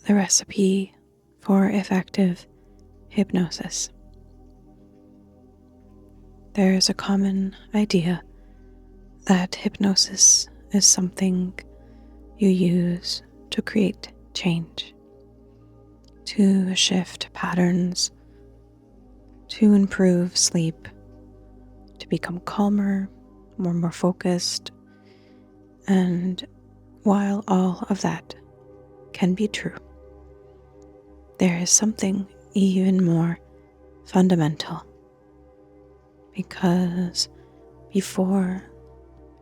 the recipe for effective hypnosis. There is a common idea that hypnosis is something you use to create change, to shift patterns, to improve sleep, to become calmer, more focused. And while all of that can be true, there is something even more fundamental, because before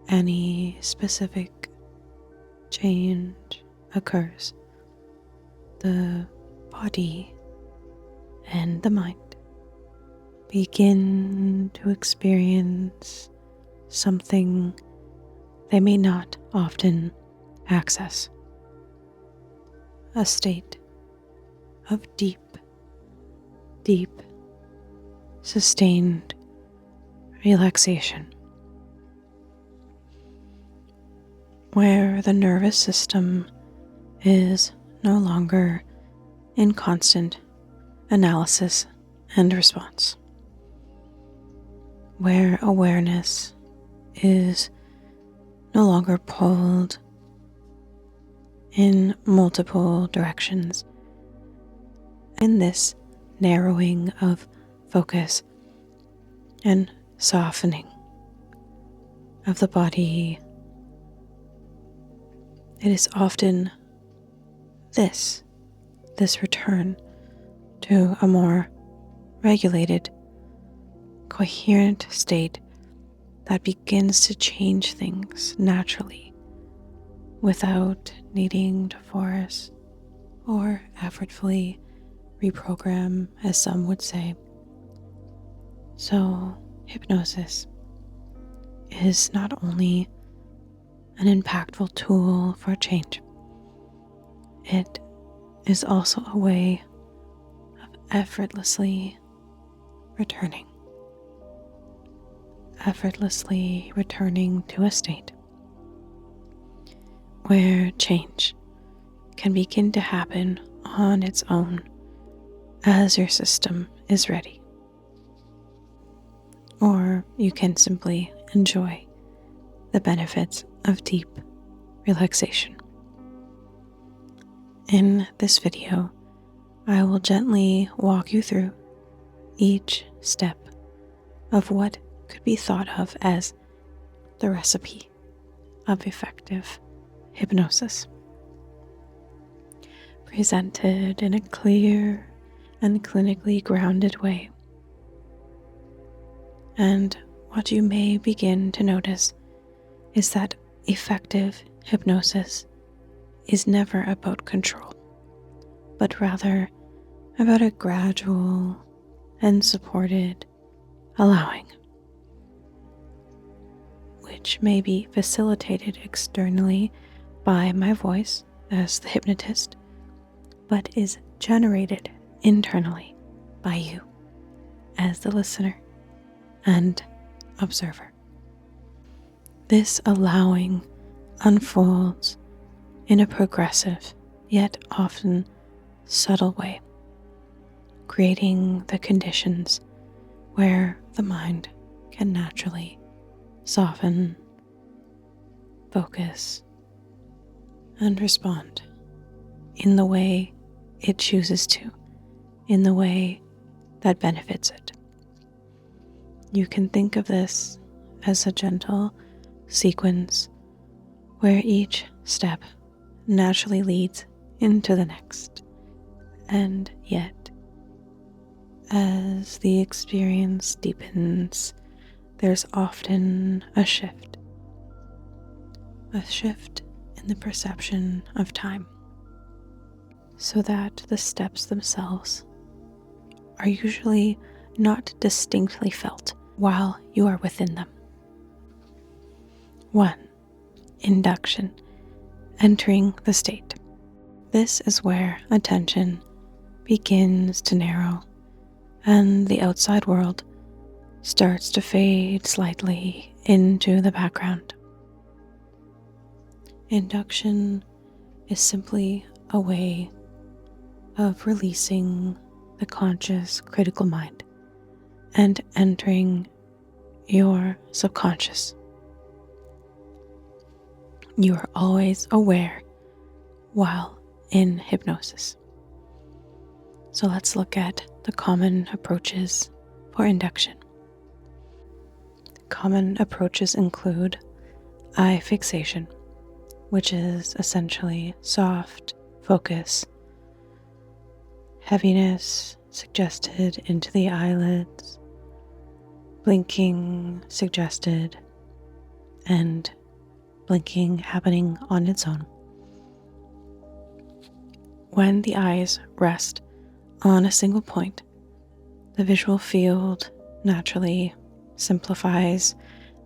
any specific change occurs, the body and the mind begin to experience something they may not often access: a state of deep, sustained relaxation, where the nervous system is no longer in constant analysis and response, where awareness is no longer pulled in multiple directions. In this narrowing of focus and softening of the body, it is often this return to a more regulated, coherent state that begins to change things naturally without needing to force or effortfully reprogram, as some would say. So, hypnosis is not only an impactful tool for change, it is also a way of effortlessly returning to a state where change can begin to happen on its own as your system is ready. Or you can simply enjoy the benefits of deep relaxation. In this video, I will gently walk you through each step of what could be thought of as the recipe of effective hypnosis, presented in a clear and clinically grounded way. And what you may begin to notice is that effective hypnosis is never about control, but rather about a gradual and supported allowing, which may be facilitated externally by my voice as the hypnotist, but is generated internally by you as the listener and observer. This allowing unfolds in a progressive yet often subtle way, creating the conditions where the mind can naturally soften, focus, and respond in the way it chooses to, in the way that benefits it. You can think of this as a gentle sequence where each step naturally leads into the next, and yet, as the experience deepens, there's often a shift in the perception of time, so that the steps themselves are usually not distinctly felt while you are within them. 1. Induction, entering the state. This is where attention begins to narrow and the outside world starts to fade slightly into the background. Induction is simply a way of releasing the conscious critical mind and entering your subconscious. You are always aware while in hypnosis. So let's look at the common approaches for induction. Common approaches include eye fixation, which is essentially soft focus, heaviness suggested into the eyelids, blinking suggested, and blinking happening on its own. When the eyes rest on a single point, the visual field naturally simplifies,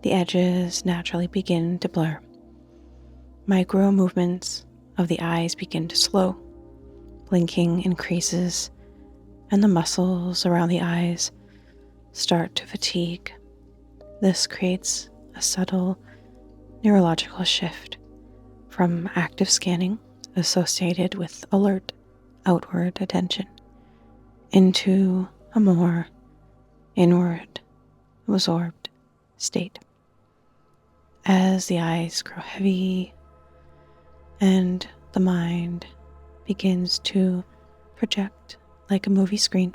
the edges naturally begin to blur. Micro movements of the eyes begin to slow, blinking increases, and the muscles around the eyes start to fatigue. This creates a subtle neurological shift from active scanning associated with alert outward attention into a more inward absorbed state. As the eyes grow heavy and the mind begins to project like a movie screen,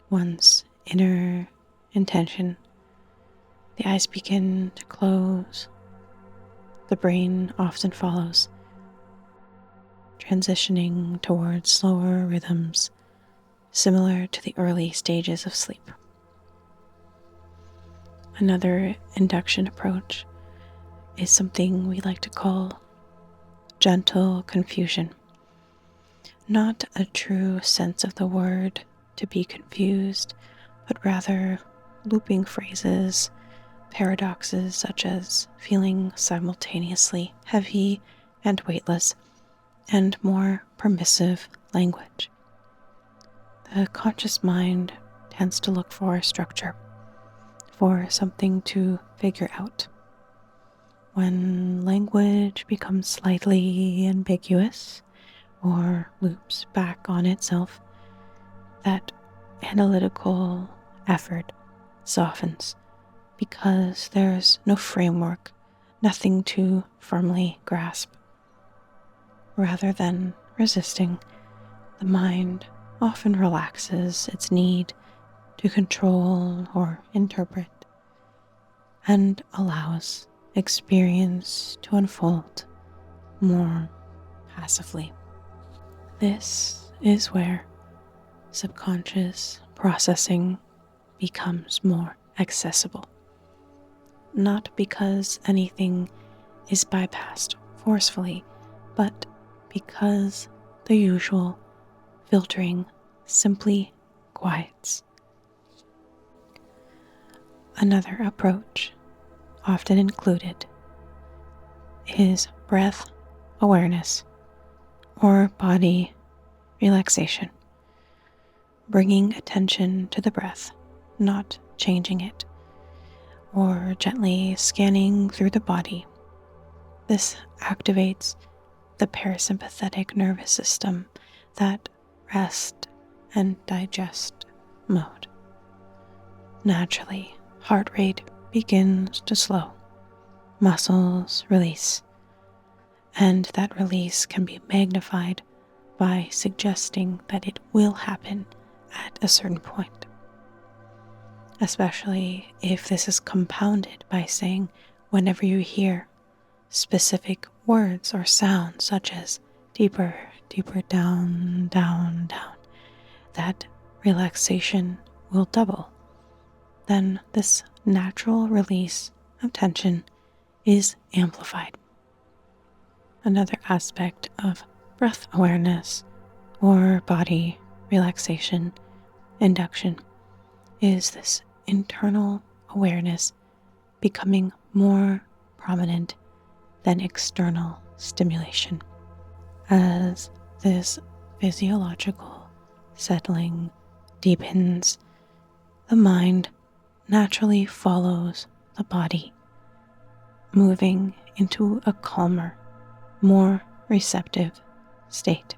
one's inner intention, the eyes begin to close. The brain often follows, transitioning towards slower rhythms similar to the early stages of sleep. Another induction approach is something we like to call gentle confusion. Not a true sense of the word to be confused, but rather looping phrases, paradoxes such as feeling simultaneously heavy and weightless, and more permissive language. The conscious mind tends to look for structure, for something to figure out. When language becomes slightly ambiguous or loops back on itself, that analytical effort softens because there's no framework, nothing to firmly grasp. Rather than resisting, the mind often relaxes its need to control or interpret and allows experience to unfold more passively. This is where subconscious processing becomes more accessible. Not because anything is bypassed forcefully, but because the usual filtering simply quiets. Another approach, often included, is breath awareness or body relaxation, bringing attention to the breath, not changing it, or gently scanning through the body. This activates the parasympathetic nervous system, that rest and digest mode. Naturally, heart rate begins to slow, muscles release, and that release can be magnified by suggesting that it will happen at a certain point. Especially if this is compounded by saying, whenever you hear specific words or sounds such as deeper, deeper down, down, down, that relaxation will double. Then this natural release of tension is amplified. Another aspect of breath awareness or body relaxation induction is this internal awareness becoming more prominent than external stimulation. As this physiological settling deepens, the mind naturally follows the body, moving into a calmer, more receptive state.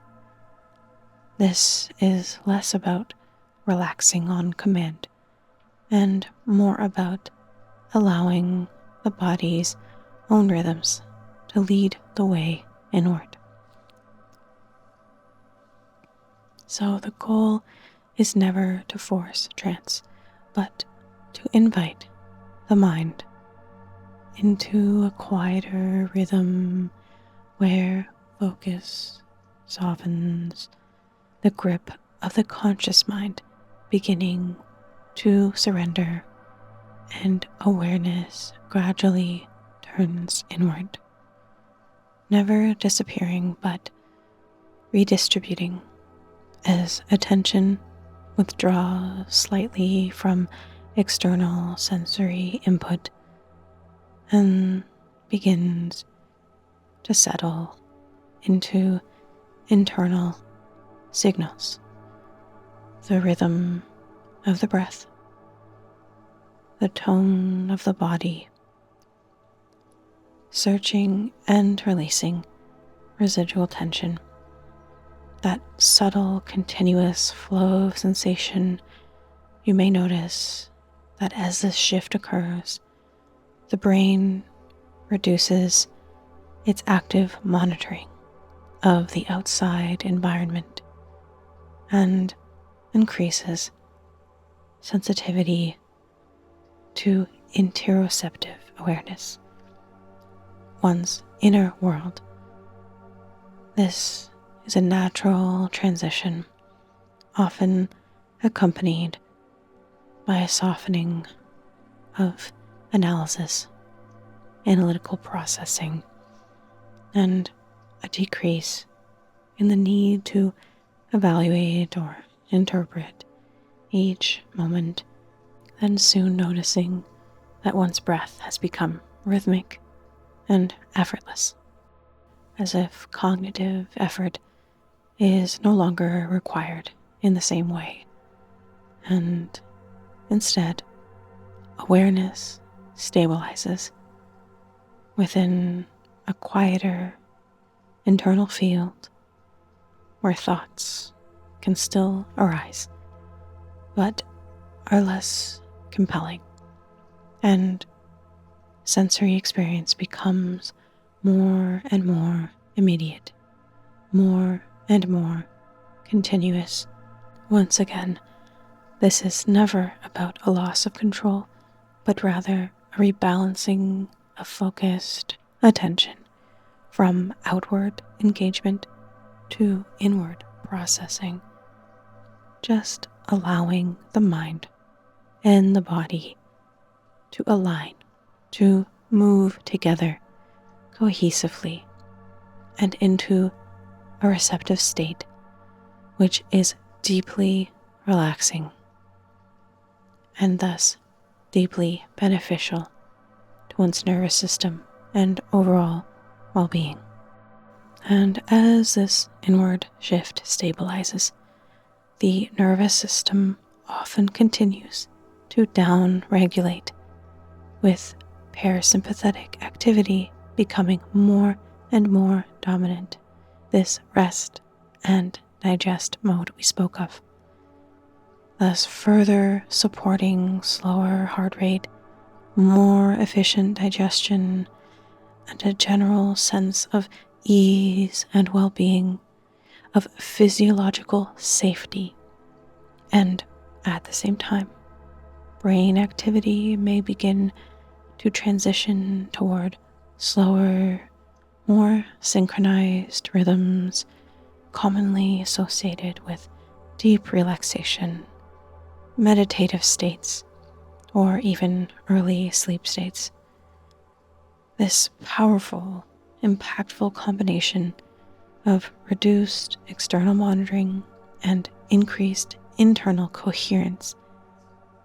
This is less about relaxing on command and more about allowing the body's own rhythms to lead the way inward. So the goal is never to force trance, but to invite the mind into a quieter rhythm where focus softens, the grip of the conscious mind beginning to surrender, and awareness gradually turns inward, never disappearing but redistributing as attention withdraws slightly from external sensory input and begins to settle into internal signals, the rhythm of the breath, the tone of the body, searching and releasing residual tension, that subtle, continuous flow of sensation. You may notice that as this shift occurs, the brain reduces its active monitoring of the outside environment and increases sensitivity to interoceptive awareness, one's inner world. This is a natural transition, often accompanied by a softening of analysis, analytical processing, and a decrease in the need to evaluate or interpret each moment, then soon noticing that one's breath has become rhythmic and effortless, as if cognitive effort is no longer required in the same way, and instead awareness stabilizes within a quieter internal field where thoughts can still arise, but are less compelling, and sensory experience becomes more and more immediate, more and more continuous. Once again, this is never about a loss of control, but rather a rebalancing of focused attention from outward engagement to inward processing, just allowing the mind and the body to align, to move together cohesively and into a receptive state, which is deeply relaxing and thus deeply beneficial to one's nervous system and overall well-being. And as this inward shift stabilizes, the nervous system often continues to down-regulate, with parasympathetic activity becoming more and more dominant, this rest and digest mode we spoke of, thus further supporting slower heart rate, more efficient digestion, and a general sense of ease and well-being, of physiological safety. And at the same time, brain activity may begin to transition toward slower, more synchronized rhythms commonly associated with deep relaxation, meditative states, or even early sleep states. This powerful, impactful combination of reduced external monitoring and increased internal coherence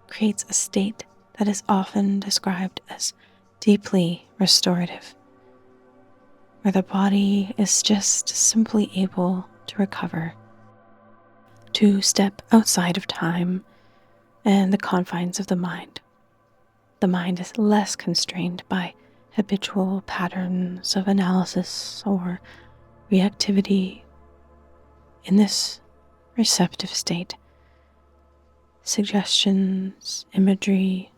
creates a state that is often described as deeply restorative, where the body is just simply able to recover, to step outside of time and the confines of the mind. The mind is less constrained by habitual patterns of analysis or reactivity. In this receptive state. Suggestions, imagery,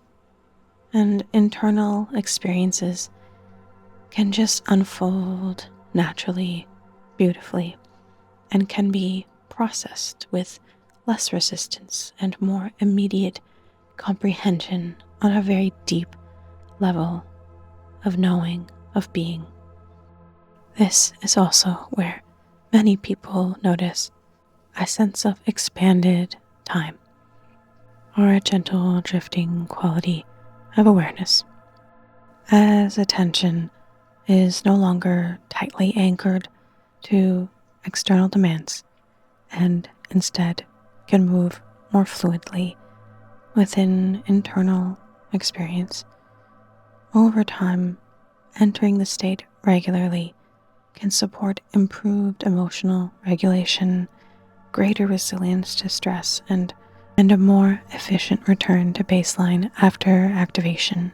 and internal experiences can just unfold naturally, beautifully, and can be processed with less resistance and more immediate comprehension on a very deep level of knowing, of being. This is also where many people notice a sense of expanded time or a gentle drifting quality of awareness, as attention is no longer tightly anchored to external demands and instead can move more fluidly within internal experience. Over time, entering the state regularly can support improved emotional regulation, greater resilience to stress, and a more efficient return to baseline after activation.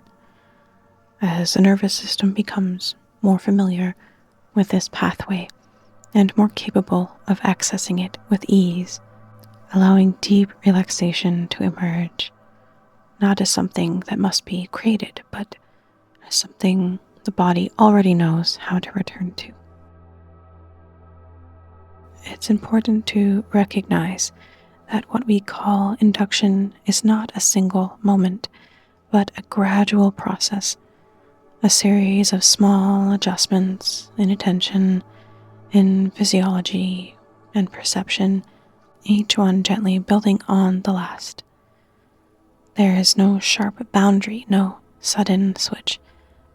As the nervous system becomes more familiar with this pathway and more capable of accessing it with ease, allowing deep relaxation to emerge, not as something that must be created, but as something the body already knows how to return to. It's important to recognize that what we call induction is not a single moment, but a gradual process, a series of small adjustments in attention, in physiology, and perception, each one gently building on the last. There is no sharp boundary, no sudden switch,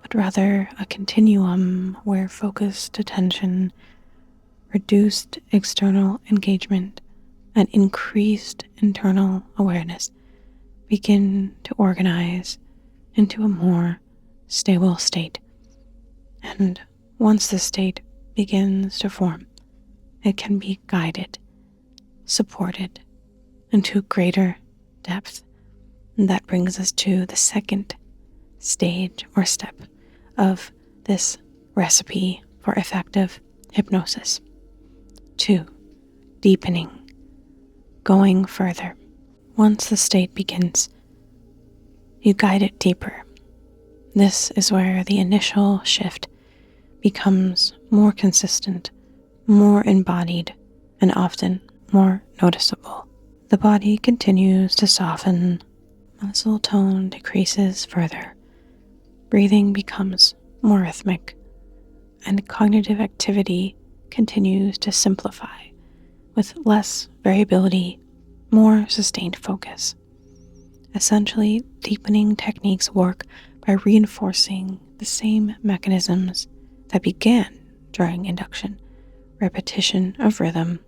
but rather a continuum where focused attention, reduced external engagement, and increased internal awareness begin to organize into a more stable state. And once the state begins to form, it can be guided, supported into greater depth. And that brings us to the second stage or step of this recipe for effective hypnosis. 2. Deepening. Going further. Once the state begins, you guide it deeper. This is where the initial shift becomes more consistent, more embodied, and often more noticeable. The body continues to soften, muscle tone decreases further, breathing becomes more rhythmic, and cognitive activity continues to simplify with less variability, more sustained focus. Essentially, deepening techniques work by reinforcing the same mechanisms that began during induction: repetition of rhythm,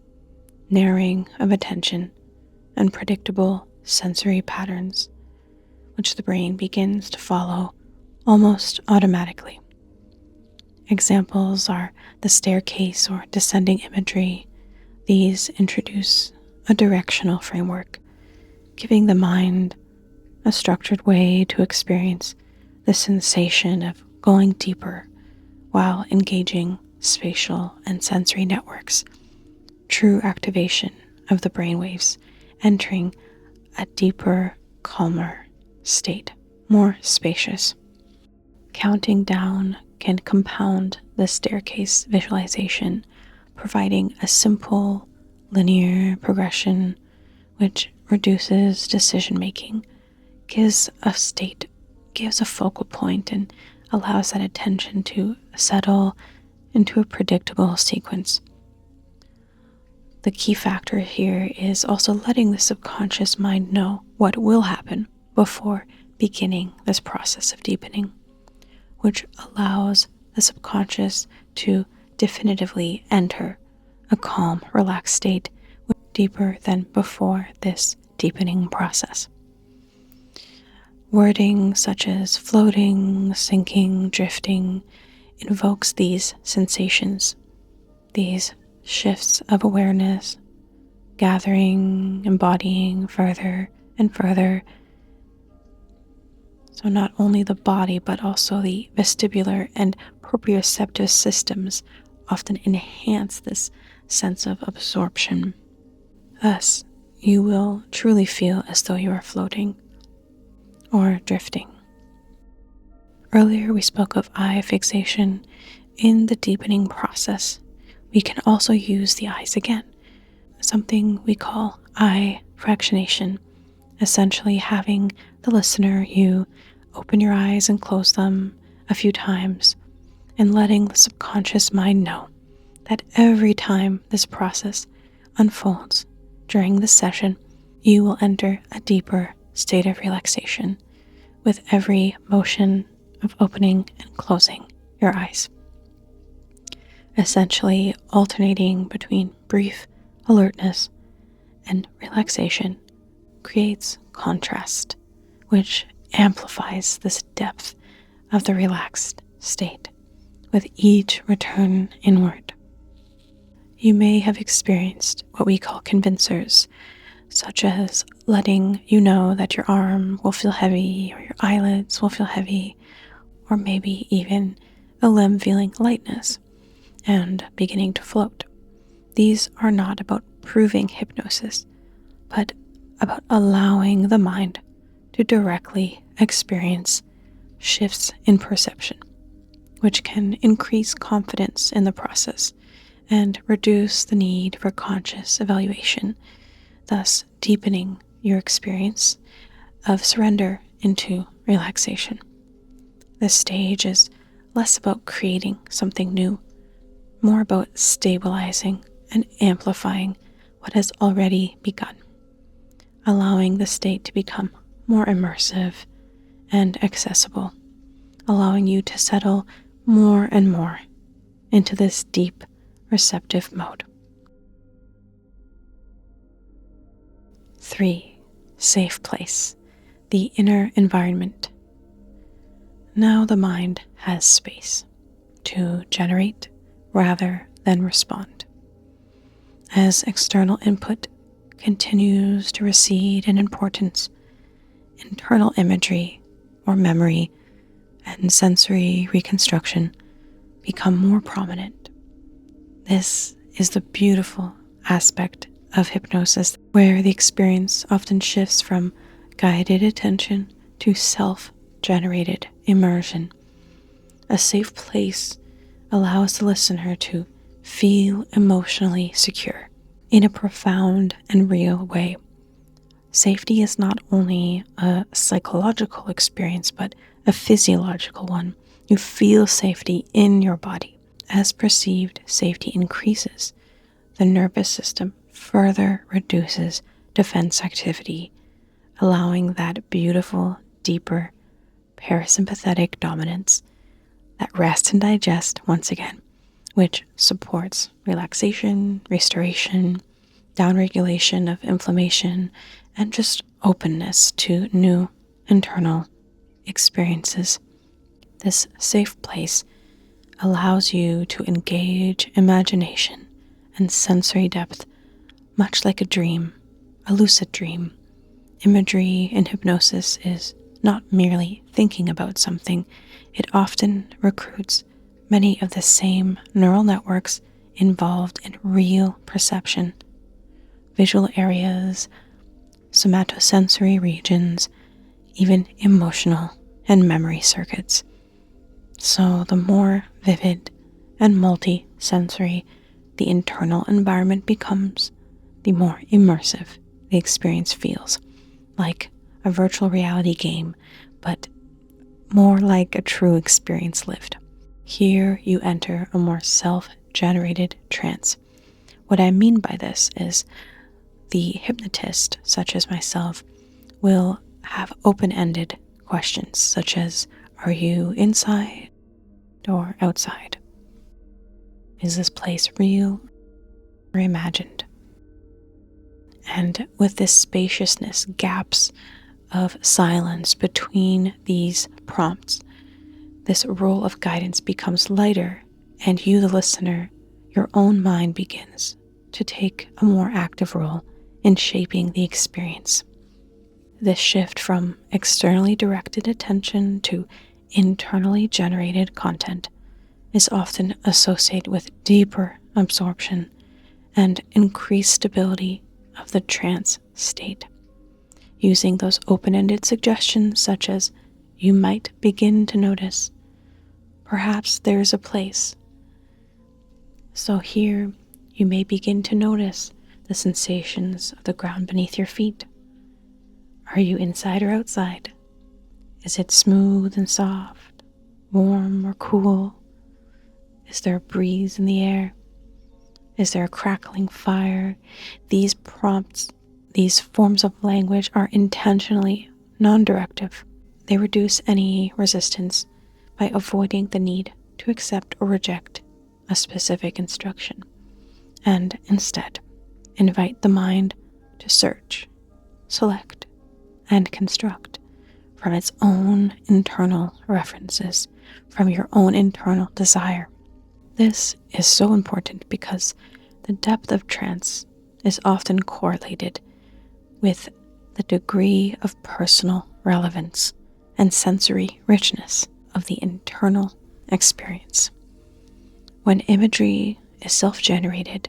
narrowing of attention, and predictable sensory patterns, which the brain begins to follow almost automatically. Examples are the staircase or descending imagery. These introduce a directional framework, giving the mind a structured way to experience the sensation of going deeper while engaging spatial and sensory networks. True activation of the brainwaves, entering a deeper, calmer state, more spacious. Counting down can compound the staircase visualization, providing a simple, linear progression which reduces decision-making, gives a focal point, and allows that attention to settle into a predictable sequence. The key factor here is also letting the subconscious mind know what will happen before beginning this process of deepening, which allows the subconscious to definitively enter a calm, relaxed state deeper than before this deepening process. Wording such as floating, sinking, drifting invokes these sensations, these shifts of awareness, gathering, embodying further and further. So not only the body, but also the vestibular and proprioceptive systems often enhance this sense of absorption. Thus, you will truly feel as though you are floating or drifting. Earlier, we spoke of eye fixation. In the deepening process, we can also use the eyes again, something we call eye fractionation, essentially having the listener, you, open your eyes and close them a few times, and letting the subconscious mind know that every time this process unfolds during the session, you will enter a deeper state of relaxation with every motion of opening and closing your eyes, essentially alternating between brief alertness and relaxation creates contrast, which amplifies this depth of the relaxed state with each return inward. You may have experienced what we call convincers, such as letting you know that your arm will feel heavy or your eyelids will feel heavy, or maybe even a limb feeling lightness and beginning to float. These are not about proving hypnosis, but about allowing the mind to directly experience shifts in perception, which can increase confidence in the process and reduce the need for conscious evaluation, thus deepening your experience of surrender into relaxation. This stage is less about creating something new, more about stabilizing and amplifying what has already begun, allowing the state to become more immersive and accessible, allowing you to settle more and more into this deep, receptive mode. 3. Safe place, the inner environment. Now the mind has space to generate rather than respond. As external input continues to recede in importance, internal imagery or memory and sensory reconstruction become more prominent. This is the beautiful aspect of hypnosis, where the experience often shifts from guided attention to self-generated immersion. A safe place allows the listener to feel emotionally secure in a profound and real way. Safety is not only a psychological experience, but a physiological one. You feel safety in your body. As perceived safety increases, the nervous system further reduces defense activity, allowing that beautiful, deeper, parasympathetic dominance, that rest and digest once again, which supports relaxation, restoration, downregulation of inflammation, and just openness to new internal experiences. This safe place allows you to engage imagination and sensory depth, much like a dream, a lucid dream. Imagery in hypnosis is not merely thinking about something. It often recruits many of the same neural networks involved in real perception, visual areas, somatosensory regions, even emotional and memory circuits. So the more vivid and multi-sensory the internal environment becomes, the more immersive the experience feels, like a virtual reality game, but more like a true experience lived. Here you enter a more self-generated trance. What I mean by this is the hypnotist, such as myself, will have open-ended questions such as, are you inside or outside? Is this place real or imagined? And with this spaciousness, gaps of silence between these prompts, this role of guidance becomes lighter, and you, the listener, your own mind begins to take a more active role in shaping the experience. This shift from externally directed attention to internally generated content is often associated with deeper absorption and increased stability of the trance state, using those open-ended suggestions such as you might begin to notice. Perhaps there's a place. So here you may begin to notice the sensations of the ground beneath your feet. Are you inside or outside? Is it smooth and soft, warm or cool? Is there a breeze in the air? Is there a crackling fire? These prompts, these forms of language are intentionally non-directive. They reduce any resistance by avoiding the need to accept or reject a specific instruction, and instead invite the mind to search, select, and construct from its own internal references, from your own internal desire. This is so important because the depth of trance is often correlated with the degree of personal relevance and sensory richness of the internal experience. When imagery is self-generated,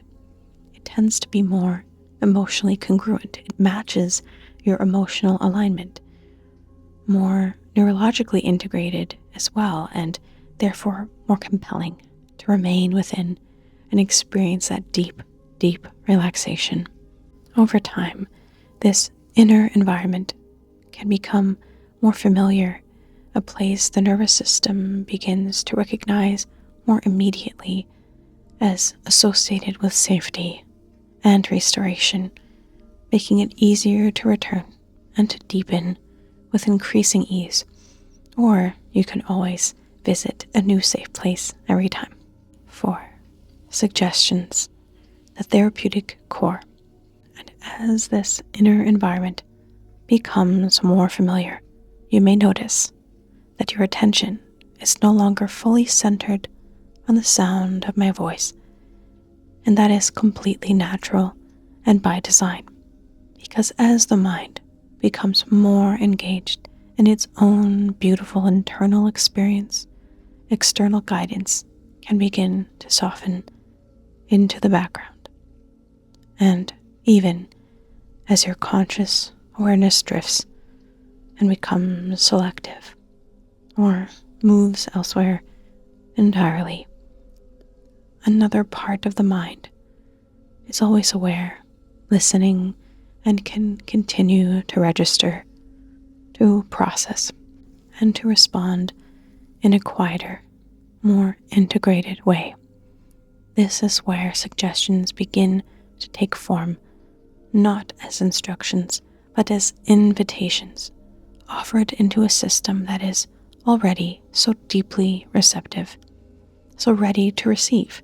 it tends to be more emotionally congruent. It matches your emotional alignment, more neurologically integrated as well, and therefore more compelling to remain within and experience that deep, deep relaxation. Over time, this inner environment can become more familiar, a place the nervous system begins to recognize more immediately as associated with safety and restoration, making it easier to return and to deepen with increasing ease. Or you can always visit a new safe place every time. 4. Suggestions. The therapeutic core. And as this inner environment becomes more familiar, you may notice that your attention is no longer fully centered on the sound of my voice, and that is completely natural and by design, because as the mind becomes more engaged in its own beautiful internal experience, external guidance can begin to soften into the background. And even as your conscious awareness drifts and becomes selective or moves elsewhere entirely, another part of the mind is always aware, listening, and can continue to register, to process, and to respond in a quieter, more integrated way. This is where suggestions begin to take form, not as instructions, but as invitations, offered into a system that is already so deeply receptive, so ready to receive,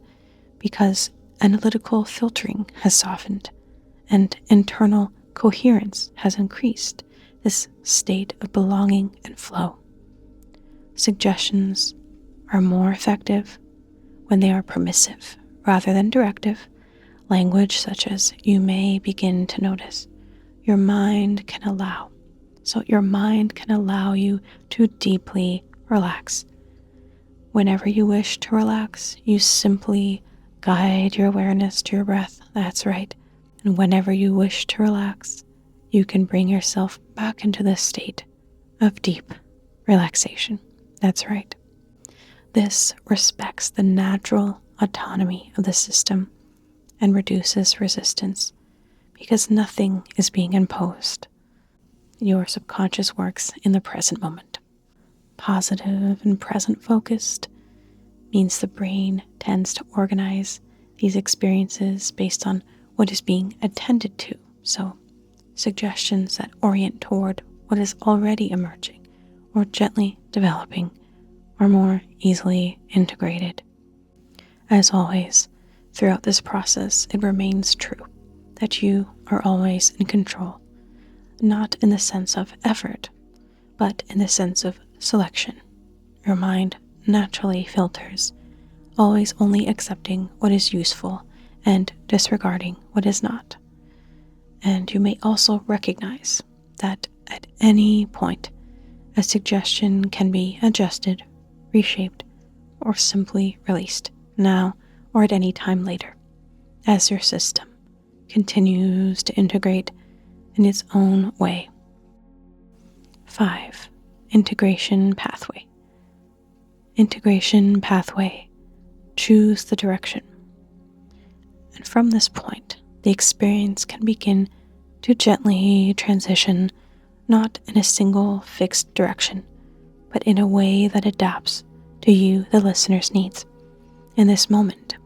because analytical filtering has softened and internal coherence has increased, this state of belonging and flow. Suggestions are more effective when they are permissive rather than directive. Language such as you may begin to notice, your mind can allow. So your mind can allow you to deeply relax. Whenever you wish to relax, you simply guide your awareness to your breath. That's right. And whenever you wish to relax, you can bring yourself back into this state of deep relaxation. That's right. This respects the natural autonomy of the system and reduces resistance because nothing is being imposed. Your subconscious works in the present moment. Positive and present focused means the brain tends to organize these experiences based on what is being attended to. So suggestions that orient toward what is already emerging or gently developing are more easily integrated. As always, throughout this process, it remains true that you are always in control, not in the sense of effort, but in the sense of selection. Your mind naturally filters, always only accepting what is useful and disregarding what is not. And you may also recognize that at any point, a suggestion can be adjusted, reshaped, or simply released now or at any time later, as your system continues to integrate in its own way. 5. Integration pathway. Integration pathway. Choose the direction. And from this point, the experience can begin to gently transition, not in a single fixed direction, but in a way that adapts to you, the listener's needs, in this moment.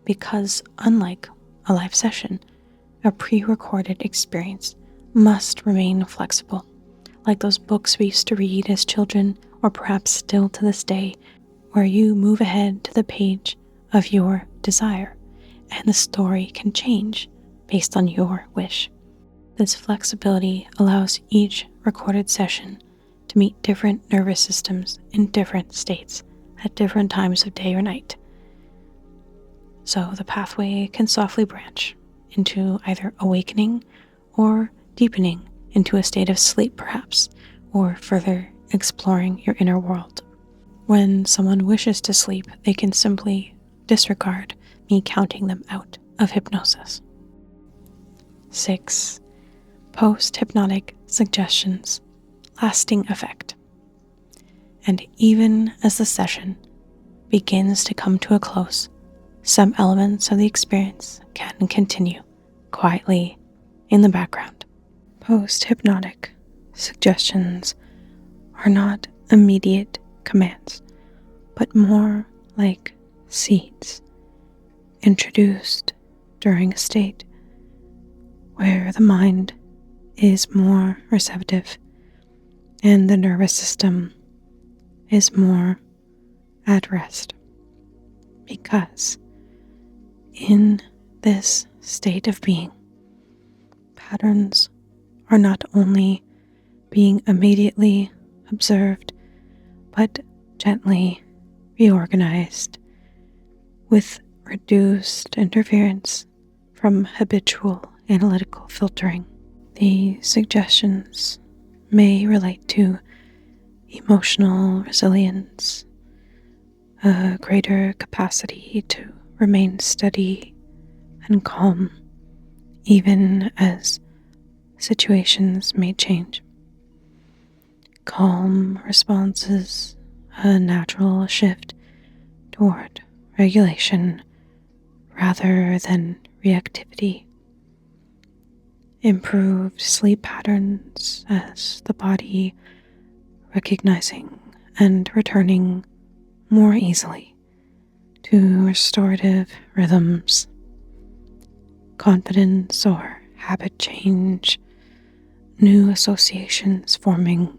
Because unlike a live session, a pre-recorded experience must remain flexible, like those books we used to read as children, or perhaps still to this day, where you move ahead to the page of your desire, and the story can change based on your wish. This flexibility allows each recorded session to meet different nervous systems in different states at different times of day or night. So the pathway can softly branch into either awakening or deepening into a state of sleep perhaps, or further exploring your inner world. When someone wishes to sleep, they can simply disregard me counting them out of hypnosis. 6. Post-hypnotic suggestions, lasting effect. And even as the session begins to come to a close, some elements of the experience can continue quietly in the background. Post-hypnotic suggestions are not immediate commands, but more like seeds introduced during a state where the mind is more receptive and the nervous system is more at rest. Because in this state of being, patterns are not only being immediately observed, but gently reorganized with reduced interference from habitual analytical filtering. The suggestions may relate to emotional resilience, a greater capacity to remain steady and calm, even as situations may change. Calm responses, a natural shift toward regulation rather than reactivity. Improved sleep patterns as the body recognizing and returning more easily to restorative rhythms. Confidence or habit change, new associations forming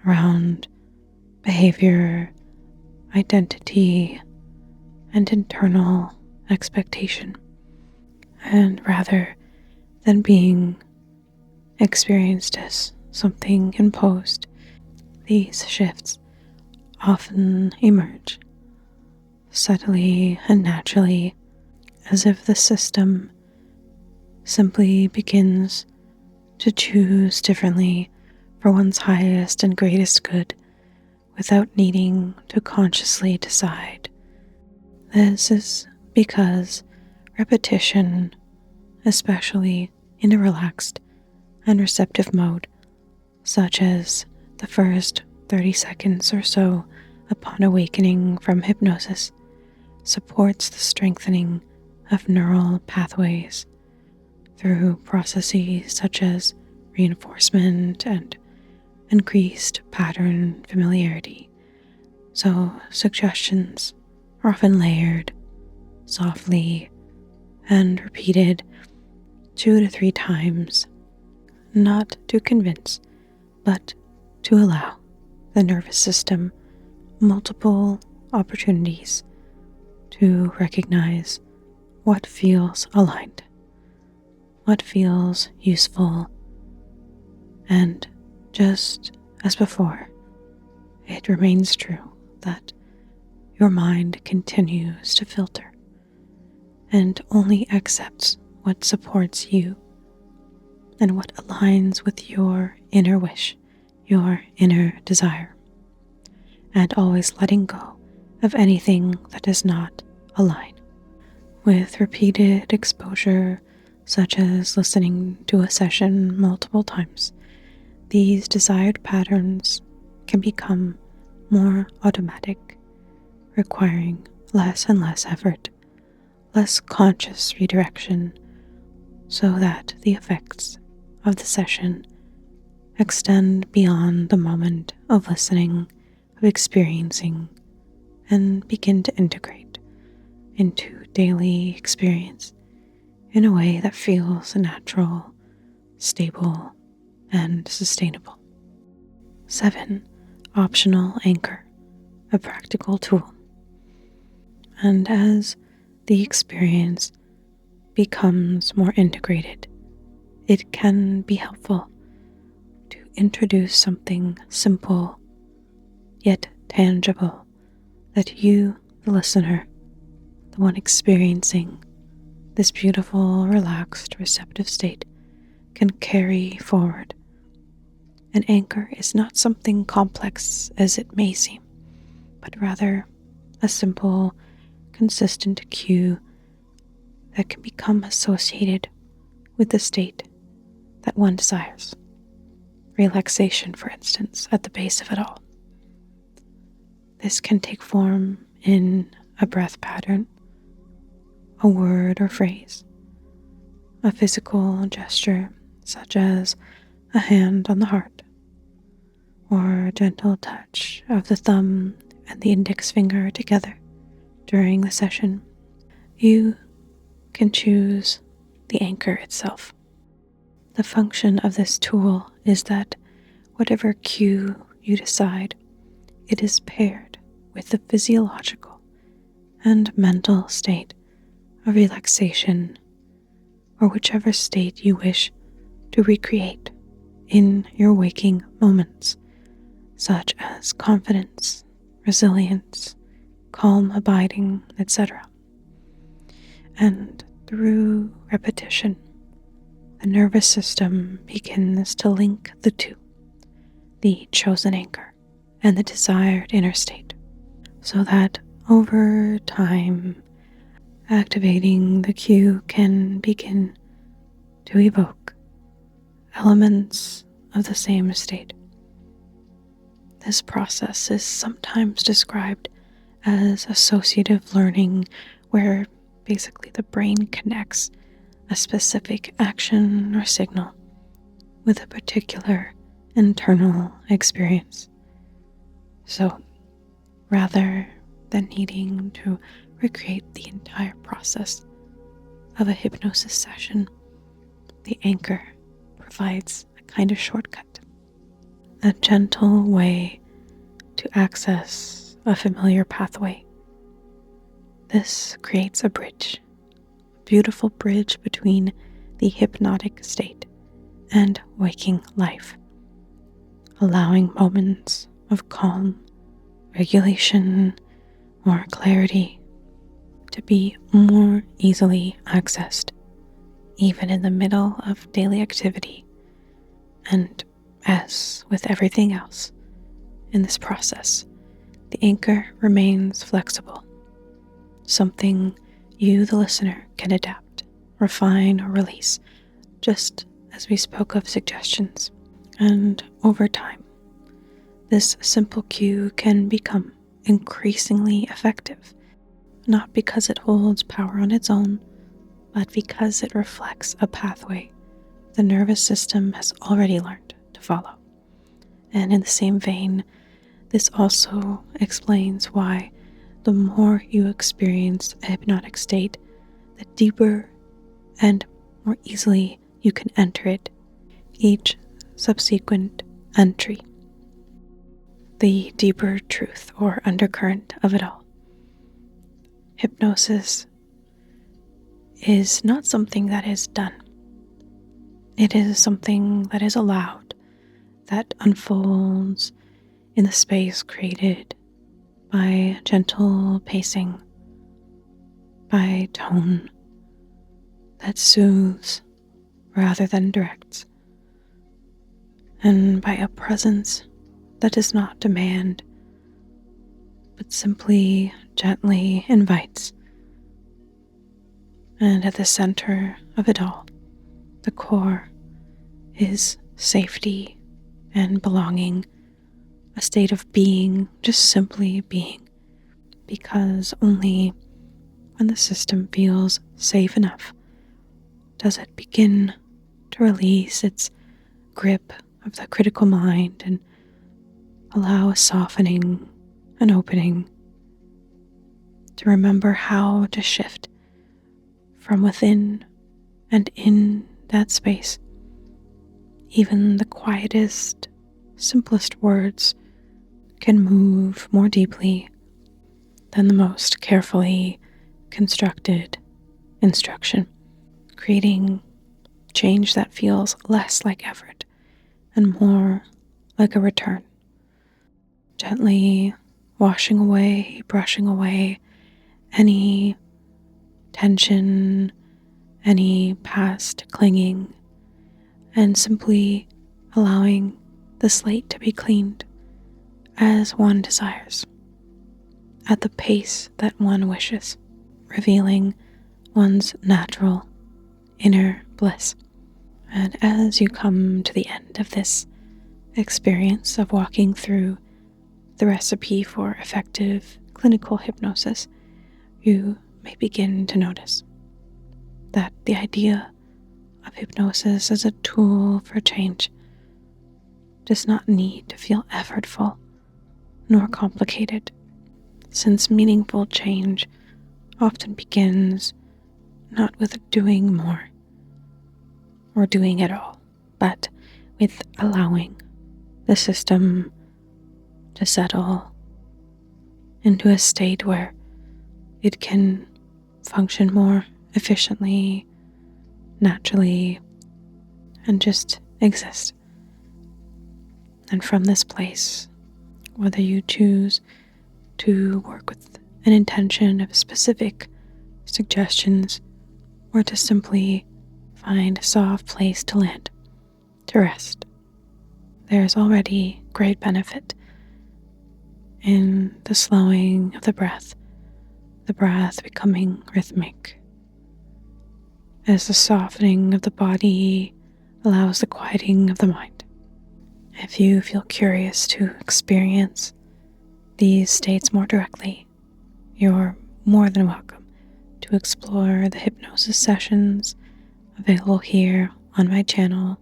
around behavior, identity, and internal expectation. And rather than being experienced as something imposed, these shifts often emerge subtly and naturally, as if the system simply begins to choose differently for one's highest and greatest good without needing to consciously decide. This is because repetition, especially in a relaxed and receptive mode, such as the first 30 seconds or so upon awakening from hypnosis, supports the strengthening of neural pathways through processes such as reinforcement and increased pattern familiarity. So suggestions are often layered, softly, and repeated 2 to 3 times, not to convince, but to allow the nervous system multiple opportunities to recognize what feels aligned, what feels useful, and just as before, it remains true that your mind continues to filter and only accepts what supports you and what aligns with your inner wish, your inner desire, and always letting go of anything that does not align. With repeated exposure, such as listening to a session multiple times, these desired patterns can become more automatic, requiring less and less effort, less conscious redirection, so that the effects of the session extend beyond the moment of listening, of experiencing, and begin to integrate into daily experience in a way that feels natural, stable, and sustainable. 7. Optional anchor, a practical tool. And as the experience becomes more integrated, it can be helpful to introduce something simple yet tangible that you, the listener, the one experiencing this beautiful, relaxed, receptive state, can carry forward. An anchor is not something complex as it may seem, but rather a simple, consistent cue that can become associated with the state that one desires. Relaxation, for instance, at the base of it all. This can take form in a breath pattern, a word or phrase, a physical gesture such as a hand on the heart, or a gentle touch of the thumb and the index finger together during the session. You can choose the anchor itself. The function of this tool is that whatever cue you decide, it is paired with the physiological and mental state of relaxation, or whichever state you wish to recreate in your waking moments, such as confidence, resilience, calm abiding, etc. And through repetition, the nervous system begins to link the two, the chosen anchor and the desired inner state, so that over time, activating the cue can begin to evoke elements of the same state. This process is sometimes described as associative learning, where basically the brain connects a specific action or signal with a particular internal experience. So, rather than needing to recreate the entire process of a hypnosis session, the anchor provides a kind of shortcut, a gentle way to access a familiar pathway. This creates a bridge, a beautiful bridge between the hypnotic state and waking life, allowing moments of calm, regulation, or clarity to be more easily accessed, even in the middle of daily activity. And as with everything else in this process, the anchor remains flexible, something you, the listener, can adapt, refine, or release, just as we spoke of suggestions. And over time, this simple cue can become increasingly effective, not because it holds power on its own, but because it reflects a pathway the nervous system has already learned to follow. And in the same vein, this also explains why the more you experience a hypnotic state, the deeper and more easily you can enter it each subsequent entry. The deeper truth or undercurrent of it all. Hypnosis is not something that is done. It is something that is allowed, that unfolds in the space created by gentle pacing, by tone that soothes rather than directs, and by a presence that does not demand, but simply gently invites. And at the center of it all the core is safety and belonging, a state of being, just simply being, because only when the system feels safe enough does it begin to release its grip of the critical mind and allow a softening and opening to remember how to shift from within and in that space. Even the quietest, simplest words can move more deeply than the most carefully constructed instruction, creating change that feels less like effort and more like a return, gently washing away, brushing away any tension, any past clinging, and simply allowing the slate to be cleaned as one desires, at the pace that one wishes, revealing one's natural inner bliss. And as you come to the end of this experience of walking through the recipe for effective clinical hypnosis, you may begin to notice that the idea of hypnosis as a tool for change does not need to feel effortful nor complicated, since meaningful change often begins not with doing more or doing it all, but with allowing the system to settle into a state where it can function more efficiently, naturally, and just exist. And from this place, whether you choose to work with an intention of specific suggestions or to simply find a soft place to land, to rest, there is already great benefit in the slowing of the breath becoming rhythmic, as the softening of the body allows the quieting of the mind. If you feel curious to experience these states more directly, you're more than welcome to explore the hypnosis sessions available here on my channel.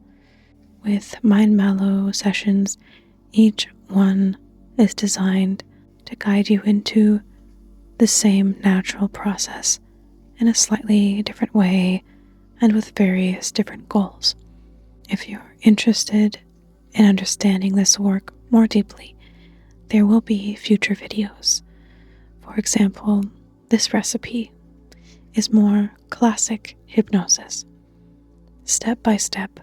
With Mind Mallow sessions, each one is designed to guide you into the same natural process in a slightly different way and with various different goals. If you're interested in understanding this work more deeply, there will be future videos. For example, this recipe is more classic hypnosis, step-by-step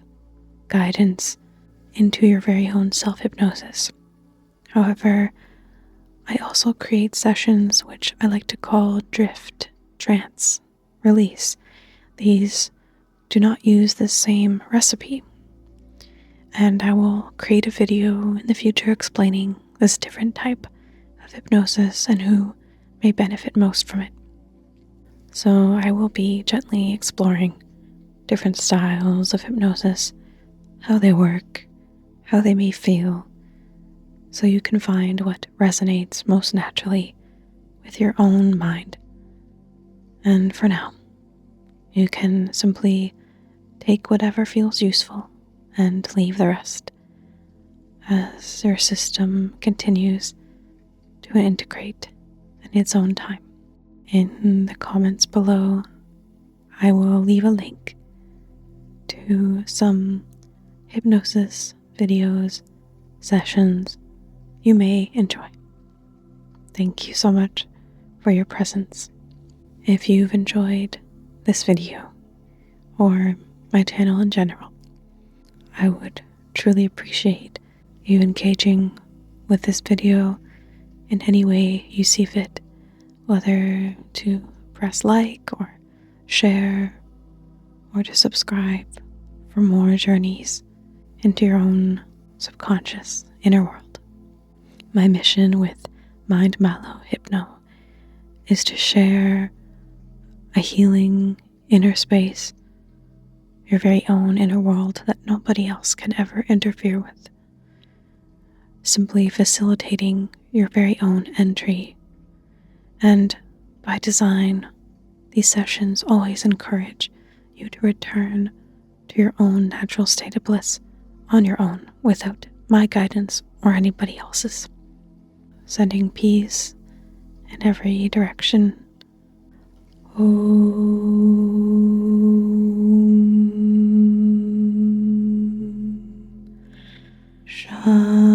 guidance into your very own self-hypnosis. However, I also create sessions which I like to call drift, trance, release. These do not use the same recipe, and I will create a video in the future explaining this different type of hypnosis and who may benefit most from it. So I will be gently exploring different styles of hypnosis, how they work, how they may feel, so you can find what resonates most naturally with your own mind. And for now, you can simply take whatever feels useful and leave the rest as your system continues to integrate in its own time. In the comments below, I will leave a link to some hypnosis videos, sessions you may enjoy. Thank you so much for your presence. If you've enjoyed this video or my channel in general, I would truly appreciate you engaging with this video in any way you see fit, whether to press like or share or to subscribe for more journeys into your own subconscious inner world. My mission with Mind Mallow Hypno is to share a healing inner space your very own inner world that nobody else can ever interfere with. Simply facilitating your very own entry. And by design, these sessions always encourage you to return to your own natural state of bliss on your own without my guidance or anybody else's. Sending peace in every direction. Om Shanti.